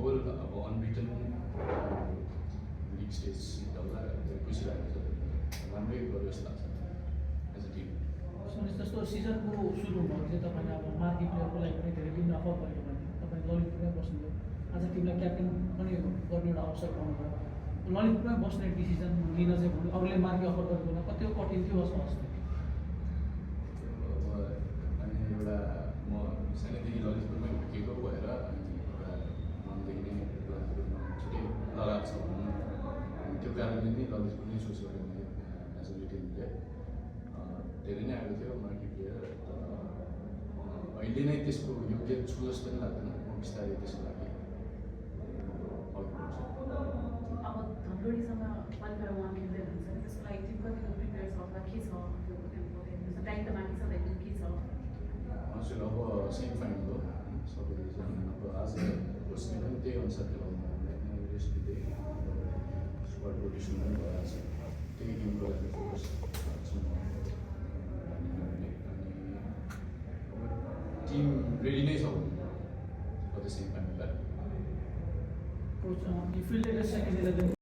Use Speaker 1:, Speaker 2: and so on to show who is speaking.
Speaker 1: Whole अब unwritten league stage सिटहरूलाई खुसी लागेको छ, राम्रै गर्यो जस्तो लाग्छ एज अ टिम।
Speaker 2: जस्तो सिजनको सुरु भयो चाहिँ तपाईँले अब मार्की प्लेयरको लागि पनि धेरै टिमले अफर गरेको भने तपाईँ ललितपुरमै बस्नुभयो, आज टिमलाई क्याप्टेन पनि गर्ने एउटा अवसर पाउनुभयो। ललितपुरमै बस्ने डिसिजन लिन चाहिँ भन्नु अरूले मार्की अफर गरेको बेला कति कठिन थियो जस्तो लाग्छ?
Speaker 1: अनि एउटा म सानैदेखि ललितपुरमै हुर्केको भएर अनि एउटा मनदेखि नै ललितपुरमा छिटै लगाएको छ भनौँ न, त्यो कारणले नै ललितपुर नै चुज गरेँ मैले एज अ रिटेन प्लेयर। धेरै नै आएको थियो मार्की प्लेयर, तर अहिले नै त्यसको योग्य छु जस्तो पनि लाग्दैन। म बिस्तारै त्यसको लागि अघि बढ्छु।
Speaker 3: अब धनगढीसँग क्वालिफायर 1 खेल्दै हुन्छ नि, त्यसको लागि टिम कतिको प्रिपेयर छ अथवा के छ, त्यो टाइम त बाँकी छ लेकिन के छ?
Speaker 1: हजुर, अब सेमी फाइनल हो सबैले चाहिँ अब आज बस्ने पनि त्यही अनुसार खेलाउनु रेस्ट दिँदै स्क्वाड रोटेसन पनि भइरहेको छ, त्यही गेमको लागि फोकस छु म। अनि टिम रेडी नै छ for the semi final.
Speaker 2: You feel like a second 11